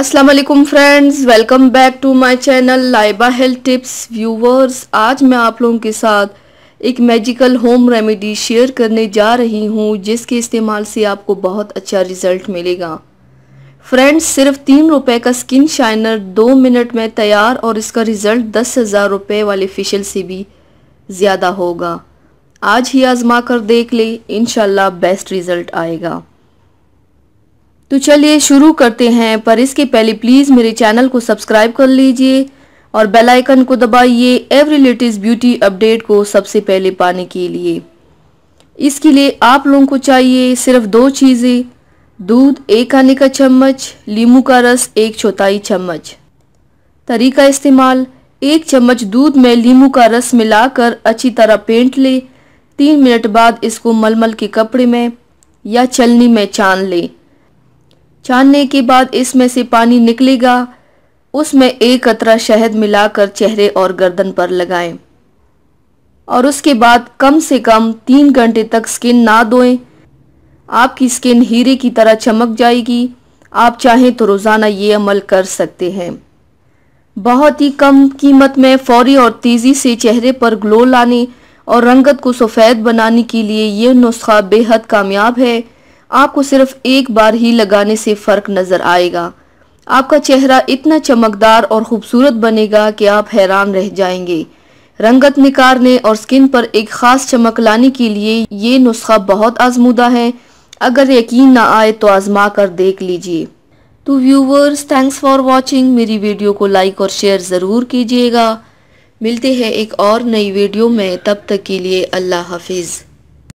अस्सलाम वालेकुम friends, welcome back to my channel Laiba health tips. Viewers, आज मैं आप लोगों के साथ एक मैजिकल होम रेमेडी शेयर करने जा रही हूं जिसके इस्तेमाल से आपको बहुत अच्छा रिजल्ट मिलेगा। फ्रेंड्स, सिर्फ 3 रुपए का स्किन शाइनर 2 मिनट में तैयार और इसका रिजल्ट 10,000 रुपये वाले फेशियल से भी ज़्यादा होगा। आज ही आजमा कर देख ले, इंशाल्लाह बेस्ट रिजल्ट आएगा। तो चलिए शुरू करते हैं, पर इसके पहले प्लीज़ मेरे चैनल को सब्सक्राइब कर लीजिए और बेल आइकन को दबाइए एवरी लेटेस्ट ब्यूटी अपडेट को सबसे पहले पाने के लिए। इसके लिए आप लोगों को चाहिए सिर्फ 2 चीज़ें, दूध 1 खाने का चम्मच, नींबू का रस 1/4 चम्मच। तरीका इस्तेमाल: 1 चम्मच दूध में नींबू का रस मिलाकर अच्छी तरह फेंट ले। 3 मिनट बाद इसको मलमल के कपड़े में या छलनी में छान ले। छानने के बाद इसमें से पानी निकलेगा, उसमें 1 कतरा शहद मिलाकर चेहरे और गर्दन पर लगाएं और उसके बाद कम से कम 3 घंटे तक स्किन ना धोएं। आपकी स्किन हीरे की तरह चमक जाएगी। आप चाहें तो रोज़ाना ये अमल कर सकते हैं। बहुत ही कम कीमत में फौरी और तेज़ी से चेहरे पर ग्लो लाने और रंगत को सफ़ेद बनाने के लिए ये नुस्खा बेहद कामयाब है। आपको सिर्फ एक बार ही लगाने से फ़र्क नज़र आएगा। आपका चेहरा इतना चमकदार और ख़ूबसूरत बनेगा कि आप हैरान रह जाएंगे। रंगत निखारने और स्किन पर एक ख़ास चमक लाने के लिए ये नुस्खा बहुत आजमूदा है। अगर यकीन ना आए तो आजमा कर देख लीजिए। तो व्यूवर्स, थैंक्स फॉर वॉचिंग। मेरी वीडियो को लाइक और शेयर ज़रूर कीजिएगा। मिलते हैं एक और नई वीडियो में, तब तक के लिए अल्लाह हाफिज़।